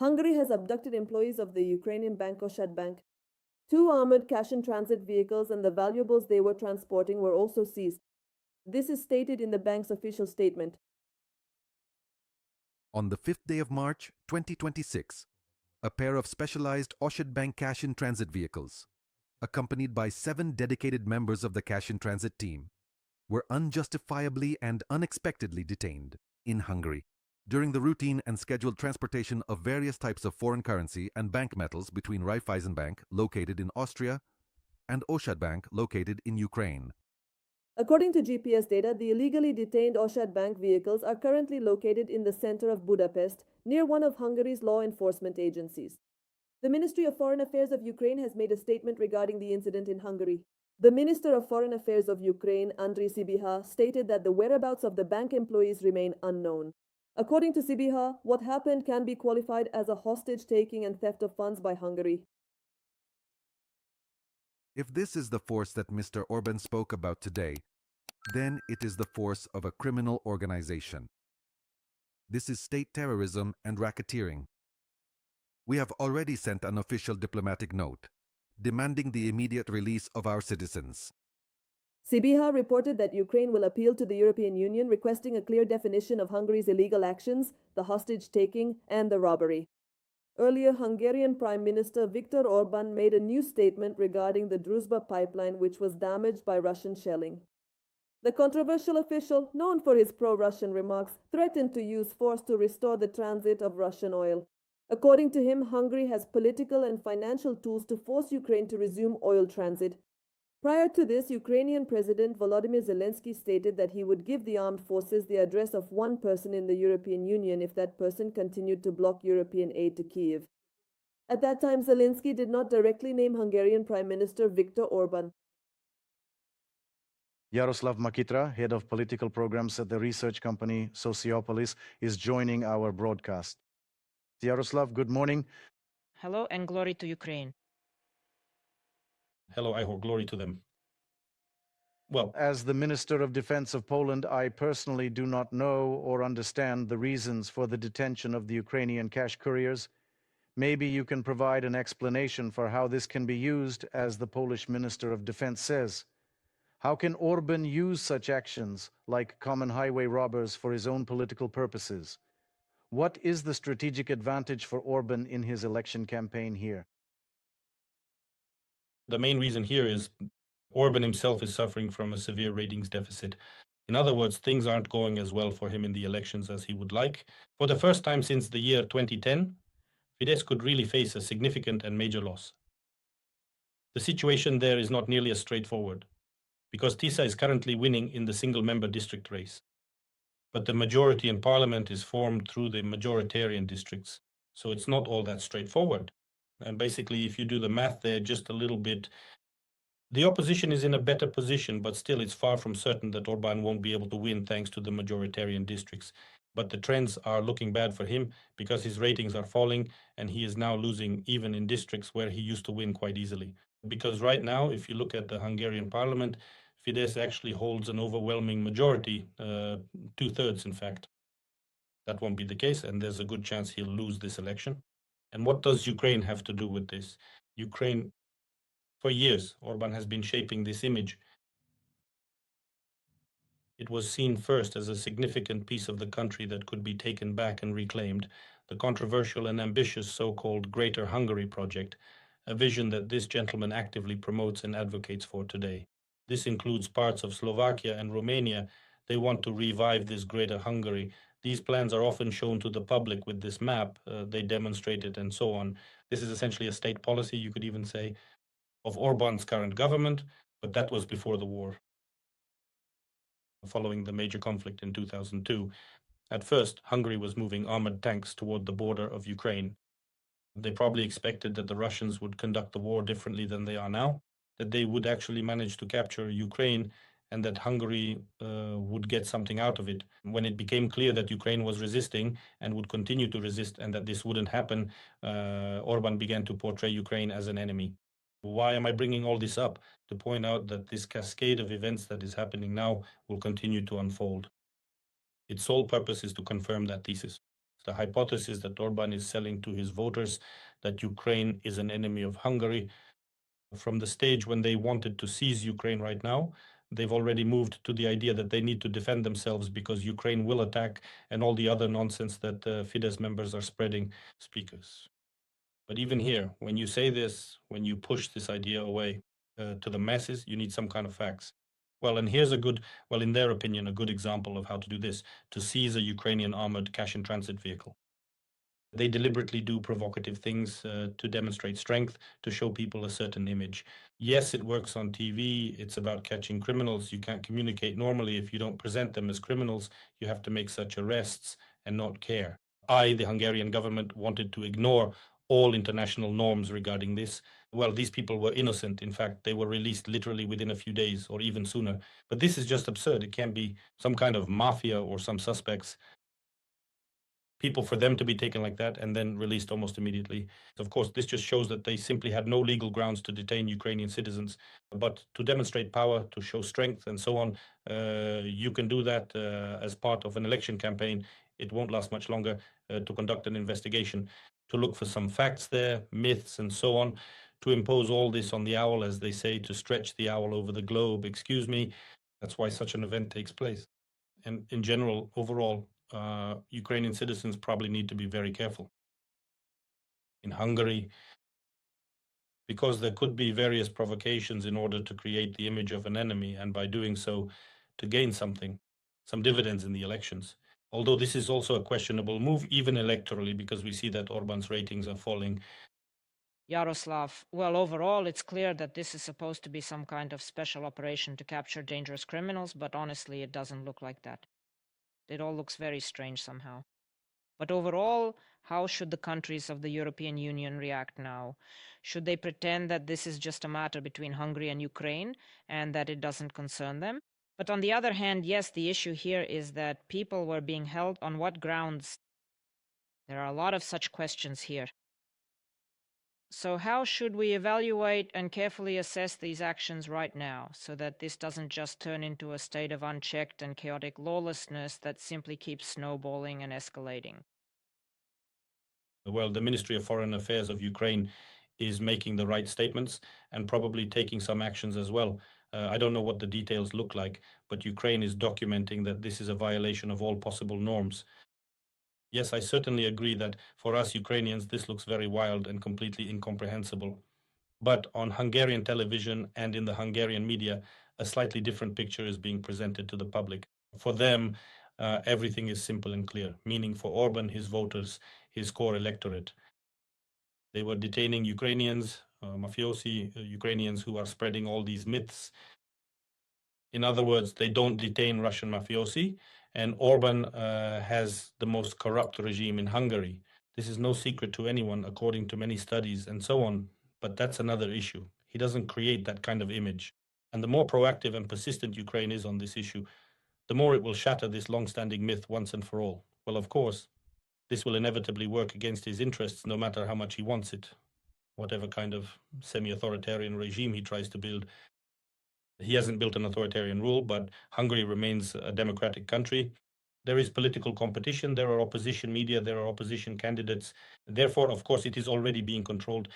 Hungary has abducted employees of the Ukrainian bank Oshad Bank. 2 armored cash-in-transit vehicles and the valuables they were transporting were also seized. This is stated in the bank's official statement. On the 5th day of March 2026, a pair of specialized Oshad Bank cash-in-transit vehicles, accompanied by 7 dedicated members of the cash-in-transit team, were unjustifiably and unexpectedly detained in Hungary during the routine and scheduled transportation of various types of foreign currency and bank metals between Raiffeisen Bank, located in Austria, and Oshad Bank, located in Ukraine. According to GPS data, the illegally detained Oshad Bank vehicles are currently located in the center of Budapest, near one of Hungary's law enforcement agencies. The Ministry of Foreign Affairs of Ukraine has made a statement regarding the incident in Hungary. The Minister of Foreign Affairs of Ukraine, Andriy Sybiha, stated that the whereabouts of the bank employees remain unknown. According to Sybiha, what happened can be qualified as a hostage-taking and theft of funds by Hungary. If this is the force that Mr. Orban spoke about today, then it is the force of a criminal organization. This is state terrorism and racketeering. We have already sent an official diplomatic note, demanding the immediate release of our citizens. Sybiha reported that Ukraine will appeal to the European Union requesting a clear definition of Hungary's illegal actions, the hostage-taking, and the robbery. Earlier, Hungarian Prime Minister Viktor Orban made a new statement regarding the Druzhba pipeline, which was damaged by Russian shelling. The controversial official, known for his pro-Russian remarks, threatened to use force to restore the transit of Russian oil. According to him, Hungary has political and financial tools to force Ukraine to resume oil transit. Prior to this, Ukrainian President Volodymyr Zelensky stated that he would give the armed forces the address of one person in the European Union if that person continued to block European aid to Kyiv. At that time, Zelensky did not directly name Hungarian Prime Minister Viktor Orban. Yaroslav Makitra, head of political programs at the research company Sociopolis, is joining our broadcast. Yaroslav, good morning. Hello and glory to Ukraine. Hello, I hold glory to them. Well, as the Minister of Defense of Poland, I personally do not know or understand the reasons for the detention of the Ukrainian cash couriers. Maybe you can provide an explanation for how this can be used, as the Polish Minister of Defense says. How can Orban use such actions, like common highway robbers, for his own political purposes? What is the strategic advantage for Orban in his election campaign here? The main reason here is Orban himself is suffering from a severe ratings deficit. In other words, things aren't going as well for him in the elections as he would like. For the first time since the year 2010, Fidesz could really face a significant and major loss. The situation there is not nearly as straightforward, because TISA is currently winning in the single-member district race. But the majority in parliament is formed through the majoritarian districts, so it's not all that straightforward. And basically, if you do the math there just a little bit, the opposition is in a better position, but still it's far from certain that Orban won't be able to win thanks to the majoritarian districts. But the trends are looking bad for him because his ratings are falling and he is now losing even in districts where he used to win quite easily. Because right now, if you look at the Hungarian parliament, Fidesz actually holds an overwhelming majority, 2/3 in fact. That won't be the case, and there's a good chance he'll lose this election. And what does Ukraine have to do with this? Ukraine, for years, Orban has been shaping this image. It was seen first as a significant piece of the country that could be taken back and reclaimed, the controversial and ambitious so-called Greater Hungary project, a vision that this gentleman actively promotes and advocates for today. This includes parts of Slovakia and Romania. They want to revive this Greater Hungary. These plans are often shown to the public with this map. They demonstrate it and so on. This is essentially a state policy, you could even say, of Orban's current government, but that was before the war, following the major conflict in 2002. At first, Hungary was moving armored tanks toward the border of Ukraine. They probably expected that the Russians would conduct the war differently than they are now, that they would actually manage to capture Ukraine, and that Hungary would get something out of it. When it became clear that Ukraine was resisting and would continue to resist and that this wouldn't happen, Orban began to portray Ukraine as an enemy. Why am I bringing all this up? To point out that this cascade of events that is happening now will continue to unfold. Its sole purpose is to confirm that thesis. The hypothesis that Orban is selling to his voters that Ukraine is an enemy of Hungary. From the stage when they wanted to seize Ukraine right now, they've already moved to the idea that they need to defend themselves because Ukraine will attack, and all the other nonsense that Fidesz members are spreading speakers. But even here, when you say this, when you push this idea away to the masses, you need some kind of facts. Well, and here's a good, well, in their opinion, a good example of how to do this, to seize a Ukrainian armored cash-in-transit vehicle. They deliberately do provocative things to demonstrate strength, to show people a certain image. Yes, it works on TV. It's about catching criminals. You can't communicate normally if you don't present them as criminals. You have to make such arrests and not care. The Hungarian government, wanted to ignore all international norms regarding this. Well, these people were innocent. In fact, they were released literally within a few days or even sooner. But this is just absurd. It can't be some kind of mafia or some suspects, people, for them to be taken like that and then released almost immediately. Of course, this just shows that they simply had no legal grounds to detain Ukrainian citizens. But to demonstrate power, to show strength and so on, you can do that as part of an election campaign. It won't last much longer to conduct an investigation, to look for some facts there, myths and so on, to impose all this on the owl, as they say, to stretch the owl over the globe. Excuse me. That's why such an event takes place. And in general, overall, Ukrainian citizens probably need to be very careful. In Hungary, because there could be various provocations in order to create the image of an enemy, and by doing so, to gain something, some dividends in the elections. Although this is also a questionable move, even electorally, because we see that Orban's ratings are falling. Yaroslav, well, overall, it's clear that this is supposed to be some kind of special operation to capture dangerous criminals, but honestly, it doesn't look like that. It all looks very strange somehow. But overall, how should the countries of the European Union react now? Should they pretend that this is just a matter between Hungary and Ukraine and that it doesn't concern them? But on the other hand, yes, the issue here is that people were being held on what grounds? There are a lot of such questions here. So how should we evaluate and carefully assess these actions right now so that this doesn't just turn into a state of unchecked and chaotic lawlessness that simply keeps snowballing and escalating? Well, the Ministry of Foreign Affairs of Ukraine is making the right statements and probably taking some actions as well. I don't know what the details look like, but Ukraine is documenting that this is a violation of all possible norms. Yes, I certainly agree that for us Ukrainians, this looks very wild and completely incomprehensible. But on Hungarian television and in the Hungarian media, a slightly different picture is being presented to the public. For them, everything is simple and clear, meaning for Orban, his voters, his core electorate. They were detaining Ukrainians, mafiosi, Ukrainians who are spreading all these myths. In other words, they don't detain Russian mafiosi, and Orban has the most corrupt regime in Hungary. This is no secret to anyone, according to many studies and so on, but that's another issue. He doesn't create that kind of image. And the more proactive and persistent Ukraine is on this issue, the more it will shatter this long-standing myth once and for all. Well, of course, this will inevitably work against his interests, no matter how much he wants it, whatever kind of semi-authoritarian regime he tries to build. He hasn't built an authoritarian rule, but Hungary remains a democratic country. There is political competition, there are opposition media, there are opposition candidates. Therefore, of course, it is already being controlled.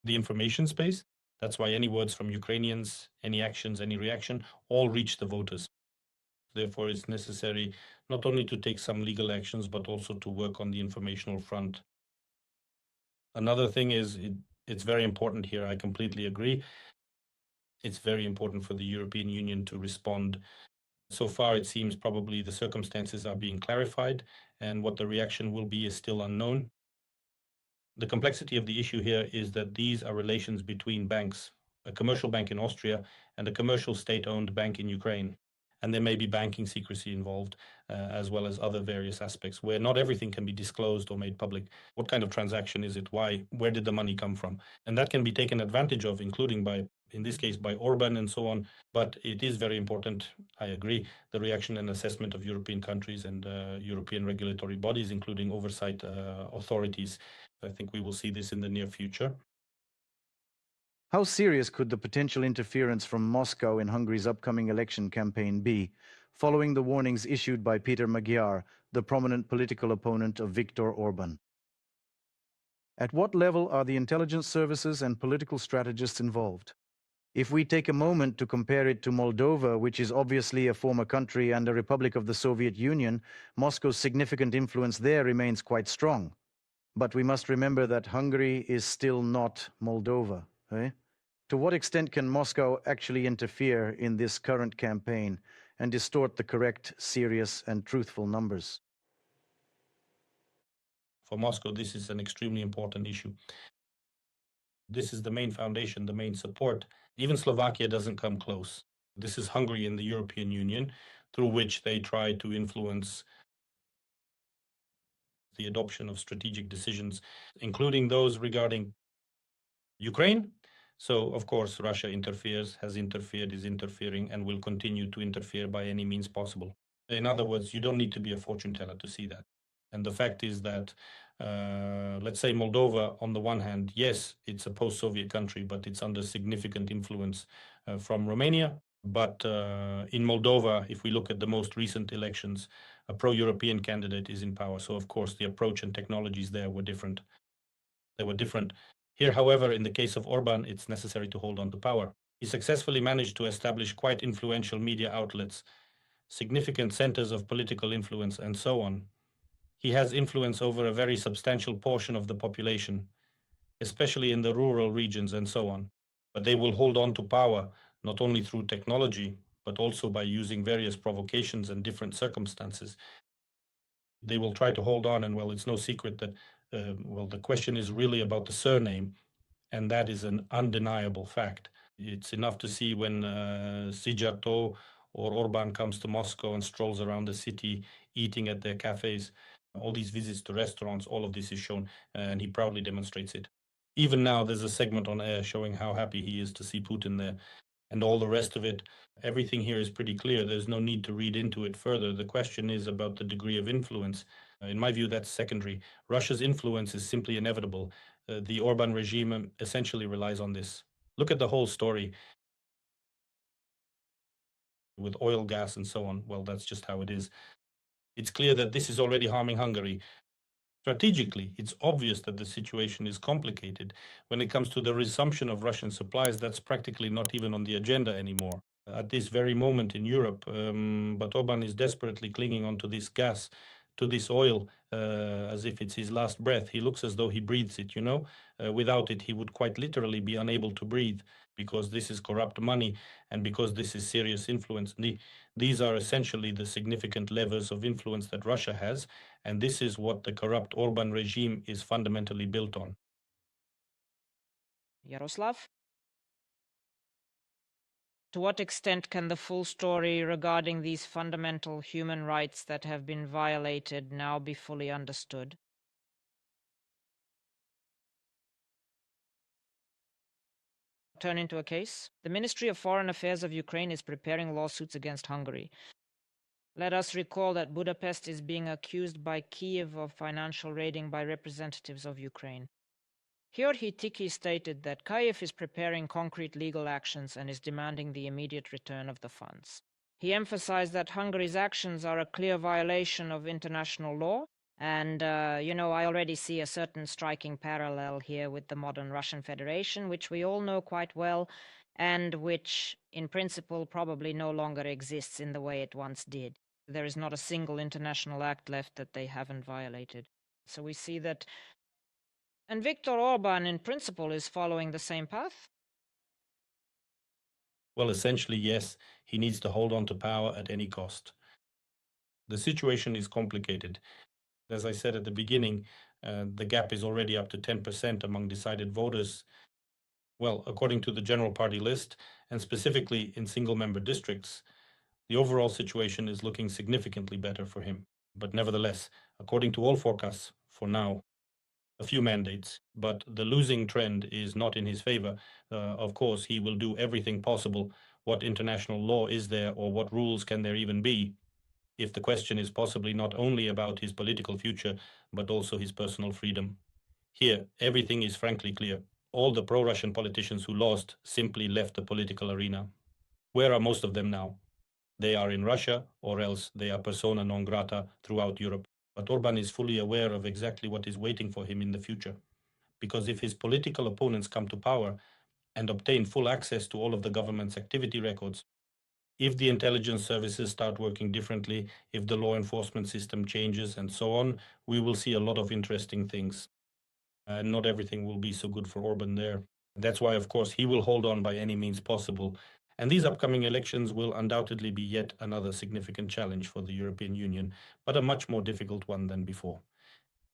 The information space, that's why any words from Ukrainians, any actions, any reaction, all reach the voters. Therefore, it's necessary not only to take some legal actions, but also to work on the informational front. Another thing is, it's very important here, I completely agree. It's very important for the European Union to respond. So far, it seems probably the circumstances are being clarified, and what the reaction will be is still unknown. The complexity of the issue here is that these are relations between banks, a commercial bank in Austria and a commercial state-owned bank in Ukraine. And there may be banking secrecy involved, as well as other various aspects where not everything can be disclosed or made public. What kind of transaction is it? Why? Where did the money come from? And that can be taken advantage of, including by, in this case, by Orban and so on. But it is very important, I agree, the reaction and assessment of European countries and European regulatory bodies, including oversight authorities. I think we will see this in the near future. How serious could the potential interference from Moscow in Hungary's upcoming election campaign be? following the warnings issued by Peter Magyar, the prominent political opponent of Viktor Orban. At what level are the intelligence services and political strategists involved? If we take a moment to compare it to Moldova, which is obviously a former country and a republic of the Soviet Union, Moscow's significant influence there remains quite strong. But we must remember that Hungary is still not Moldova. To what extent can Moscow actually interfere in this current campaign and distort the correct, serious, and truthful numbers? For Moscow, this is an extremely important issue. This is the main foundation, the main support. Even Slovakia doesn't come close. This is Hungary in the European Union, through which they try to influence the adoption of strategic decisions, including those regarding Ukraine. So, of course, Russia interferes, has interfered, is interfering, and will continue to interfere by any means possible. In other words, you don't need to be a fortune teller to see that. And the fact is that, let's say Moldova, on the one hand, yes, it's a post-Soviet country, but it's under significant influence from Romania. But in Moldova, if we look at the most recent elections, a pro-European candidate is in power. So, of course, the approach and technologies there were different. They were different. Here, however, in the case of Orban, it's necessary to hold on to power. He successfully managed to establish quite influential media outlets, significant centers of political influence, and so on. He has influence over a very substantial portion of the population, especially in the rural regions and so on. But they will hold on to power not only through technology, but also by using various provocations and different circumstances. They will try to hold on, and well, it's no secret that, the question is really about the surname, and that is an undeniable fact. It's enough to see when Szijjártó or Orban comes to Moscow and strolls around the city, eating at their cafes. All these visits to restaurants, all of this is shown, and he proudly demonstrates it. Even now, there's a segment on air showing how happy he is to see Putin there, and all the rest of it. Everything here is pretty clear. There's no need to read into it further. The question is about the degree of influence. In my view, that's secondary. Russia's influence is simply inevitable. The Orban regime essentially relies on this. Look at the whole story with oil, gas, and so on. Well, that's just how it is. It's clear that this is already harming Hungary. Strategically, it's obvious that the situation is complicated. When it comes to the resumption of Russian supplies, that's practically not even on the agenda anymore. At this very moment in Europe, but Orban is desperately clinging onto this gas, to this oil, as if it's his last breath. He looks as though he breathes it, without it, he would quite literally be unable to breathe, because this is corrupt money and because this is serious influence. These are essentially the significant levers of influence that Russia has, and this is what the corrupt Orban regime is fundamentally built on. Yaroslav? To what extent can the full story regarding these fundamental human rights that have been violated now be fully understood? Turn into a case. The Ministry of Foreign Affairs of Ukraine is preparing lawsuits against Hungary. Let us recall that Budapest is being accused by Kiev of financial raiding by representatives of Ukraine. Here Hitiki stated that Kiev is preparing concrete legal actions and is demanding the immediate return of the funds. He emphasized that Hungary's actions are a clear violation of international law, and, I already see a certain striking parallel here with the modern Russian Federation, which we all know quite well, and which, in principle, probably no longer exists in the way it once did. There is not a single international act left that they haven't violated. So we see that. And Viktor Orban, in principle, is following the same path? Well, essentially, yes. He needs to hold on to power at any cost. The situation is complicated. As I said at the beginning, the gap is already up to 10% among decided voters. Well, according to the general party list, and specifically in single-member districts, the overall situation is looking significantly better for him. But nevertheless, according to all forecasts, for now, a few mandates, but the losing trend is not in his favor. Of course, he will do everything possible. What international law is there, or what rules can there even be, if the question is possibly not only about his political future, but also his personal freedom? Here, everything is frankly clear. All the pro-Russian politicians who lost simply left the political arena. Where are most of them now? They are in Russia, or else they are persona non grata throughout Europe. But Orban is fully aware of exactly what is waiting for him in the future. Because if his political opponents come to power and obtain full access to all of the government's activity records, if the intelligence services start working differently, if the law enforcement system changes and so on, we will see a lot of interesting things. Not everything will be so good for Orban there. That's why, of course, he will hold on by any means possible. And these upcoming elections will undoubtedly be yet another significant challenge for the European Union, but a much more difficult one than before.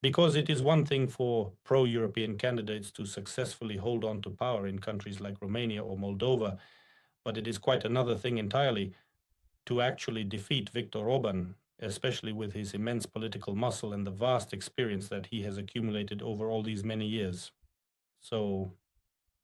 Because it is one thing for pro-European candidates to successfully hold on to power in countries like Romania or Moldova, but it is quite another thing entirely to actually defeat Viktor Orban, especially with his immense political muscle and the vast experience that he has accumulated over all these many years. So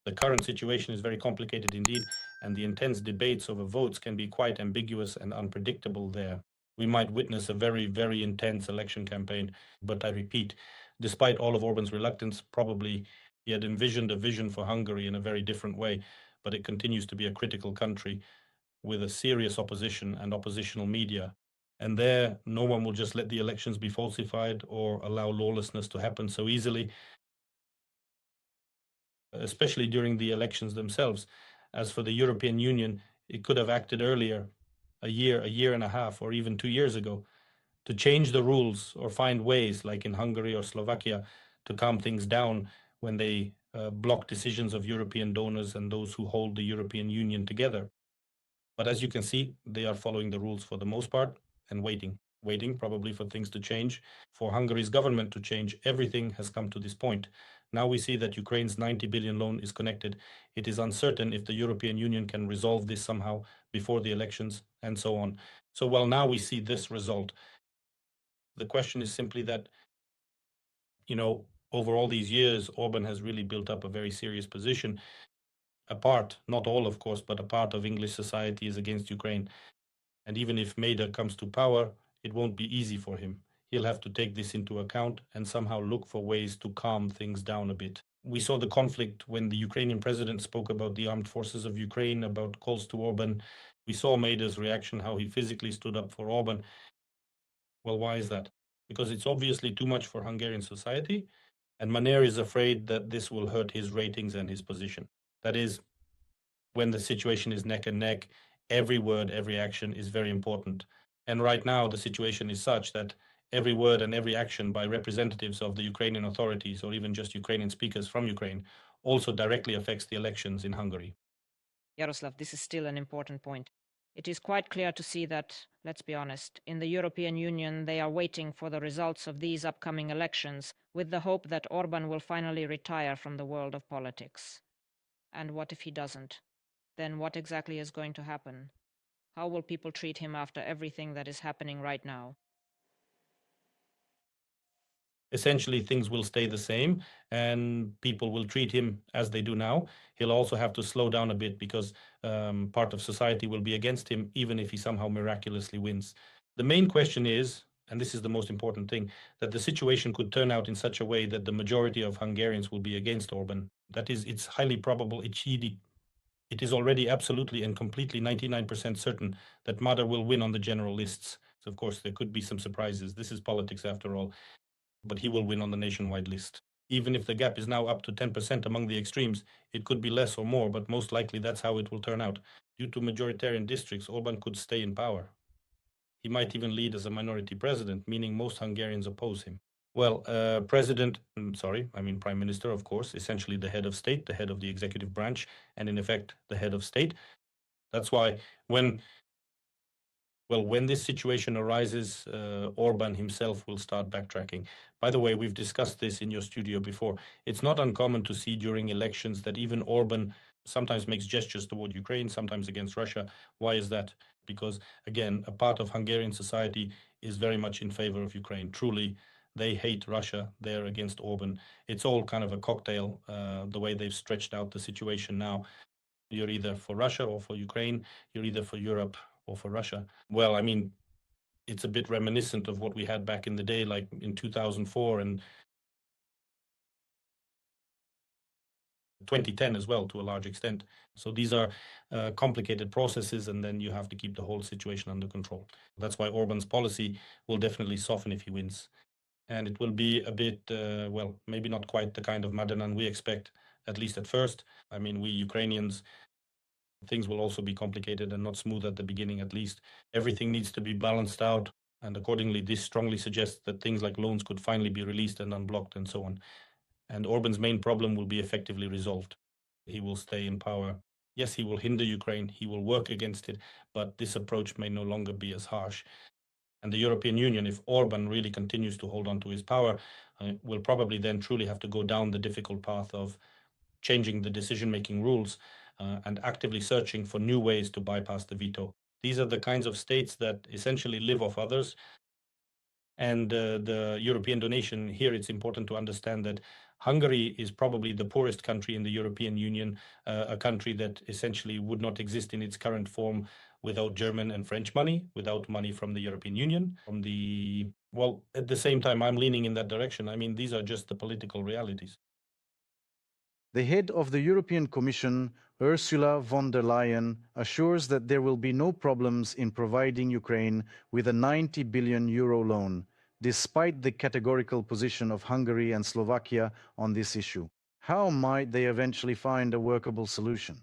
the current situation is very complicated indeed, and the intense debates over votes can be quite ambiguous and unpredictable there. We might witness a very, very intense election campaign, but I repeat, despite all of Orban's reluctance, probably he had envisioned a vision for Hungary in a very different way, but it continues to be a critical country with a serious opposition and oppositional media. And there, no one will just let the elections be falsified or allow lawlessness to happen so easily, especially during the elections themselves. As for the European Union, it could have acted earlier, a year and a half, or even 2 years ago, to change the rules or find ways, like in Hungary or Slovakia, to calm things down when they block decisions of European donors and those who hold the European Union together. But as you can see, they are following the rules for the most part and waiting probably for things to change, for Hungary's government to change. Everything has come to this point. Now we see that Ukraine's 90 billion loan is connected. It is uncertain if the European Union can resolve this somehow before the elections and so on. So, well, now we see this result. The question is simply that, over all these years, Orban has really built up a very serious position. A part, not all, of course, but a part of English society is against Ukraine. And even if Maida comes to power, it won't be easy for him. He'll have to take this into account and somehow look for ways to calm things down a bit. We saw the conflict when the Ukrainian president spoke about the armed forces of Ukraine, about calls to Orban. We saw Maida's reaction, how he physically stood up for Orban. Well, why is that? Because it's obviously too much for Hungarian society, and Maner is afraid that this will hurt his ratings and his position. That is, when the situation is neck and neck, every word, every action is very important. And right now, the situation is such that every word and every action by representatives of the Ukrainian authorities, or even just Ukrainian speakers from Ukraine, also directly affects the elections in Hungary. Yaroslav, this is still an important point. It is quite clear to see that, let's be honest, in the European Union, they are waiting for the results of these upcoming elections with the hope that Orban will finally retire from the world of politics. And what if he doesn't? Then what exactly is going to happen? How will people treat him after everything that is happening right now? Essentially, things will stay the same and people will treat him as they do now. He'll also have to slow down a bit because part of society will be against him, even if he somehow miraculously wins. The main question is, and this is the most important thing, that the situation could turn out in such a way that the majority of Hungarians will be against Orban. That is, it's highly probable, it is already absolutely and completely 99% certain that Madar will win on the general lists. So of course, there could be some surprises. This is politics after all. But he will win on the nationwide list. Even if the gap is now up to 10% among the extremes, it could be less or more, but most likely that's how it will turn out. Due to majoritarian districts, Orban could stay in power. He might even lead as a minority president, meaning most Hungarians oppose him. Well, Prime Minister, of course, essentially the head of state, the head of the executive branch, and in effect, the head of state. That's why when this situation arises, Orban himself will start backtracking. By the way, we've discussed this in your studio before. It's not uncommon to see during elections that even Orban sometimes makes gestures toward Ukraine, sometimes against Russia. Why is that? Because, again, a part of Hungarian society is very much in favor of Ukraine. Truly, they hate Russia. They're against Orban. It's all kind of a cocktail, the way they've stretched out the situation now. You're either for Russia or for Ukraine. You're either for Europe or for Russia. Well, I mean, it's a bit reminiscent of what we had back in the day, like in 2004, and 2010 as well, to a large extent. So these are complicated processes, and then you have to keep the whole situation under control. That's why Orban's policy will definitely soften if he wins. And it will be a bit, well, maybe not quite the kind of Madanan we expect, at least at first. I mean, we Ukrainians, things will also be complicated and not smooth at the beginning, at least. Everything needs to be balanced out. And accordingly, this strongly suggests that things like loans could finally be released and unblocked and so on. And Orban's main problem will be effectively resolved. He will stay in power. Yes, he will hinder Ukraine. He will work against it. But this approach may no longer be as harsh. And the European Union, if Orban really continues to hold on to his power, will probably then truly have to go down the difficult path of changing the decision-making rules and actively searching for new ways to bypass the veto. These are the kinds of states that essentially live off others. And the European donation here, it's important to understand that Hungary is probably the poorest country in the European Union, a country that essentially would not exist in its current form without German and French money, without money from the European Union, well, at the same time, I'm leaning in that direction. I mean, these are just the political realities. The head of the European Commission, Ursula von der Leyen, assures that there will be no problems in providing Ukraine with a 90 billion euro loan, despite the categorical position of Hungary and Slovakia on this issue. How might they eventually find a workable solution?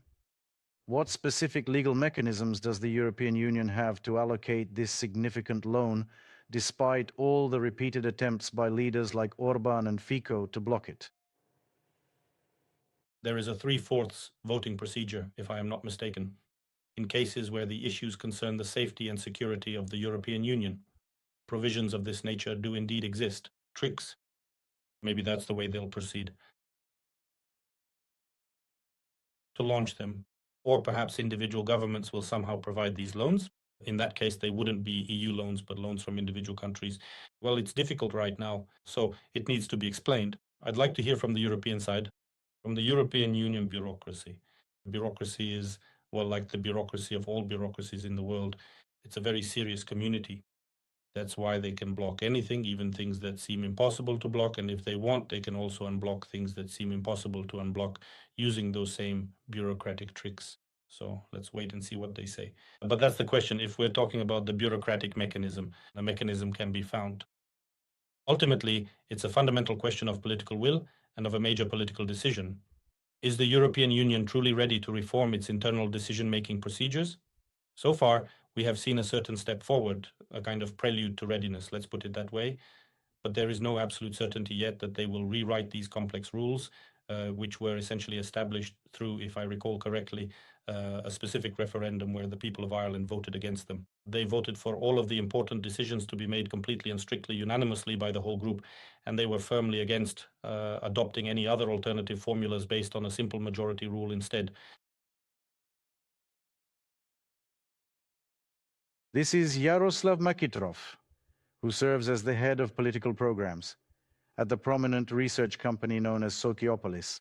What specific legal mechanisms does the European Union have to allocate this significant loan, despite all the repeated attempts by leaders like Orban and Fico to block it? There is a 3/4 voting procedure, if I am not mistaken, in cases where the issues concern the safety and security of the European Union. Provisions of this nature do indeed exist. Tricks. Maybe that's the way they'll proceed. To launch them. Or perhaps individual governments will somehow provide these loans. In that case, they wouldn't be EU loans, but loans from individual countries. Well, it's difficult right now, so it needs to be explained. I'd like to hear from the European side, from the European Union bureaucracy. Bureaucracy is, well, like the bureaucracy of all bureaucracies in the world. It's a very serious community. That's why they can block anything, even things that seem impossible to block. And if they want, they can also unblock things that seem impossible to unblock using those same bureaucratic tricks. So let's wait and see what they say. But that's the question. If we're talking about the bureaucratic mechanism, a mechanism can be found. Ultimately, it's a fundamental question of political will and of a major political decision. Is the European Union truly ready to reform its internal decision-making procedures? So far, we have seen a certain step forward, a kind of prelude to readiness, let's put it that way. But there is no absolute certainty yet that they will rewrite these complex rules, which were essentially established through, if I recall correctly, a specific referendum where the people of Ireland voted against them. They voted for all of the important decisions to be made completely and strictly unanimously by the whole group, and they were firmly against adopting any other alternative formulas based on a simple majority rule instead. This is Yaroslav Makitra, who serves as the head of political programs at the prominent research company known as Sokiopolis.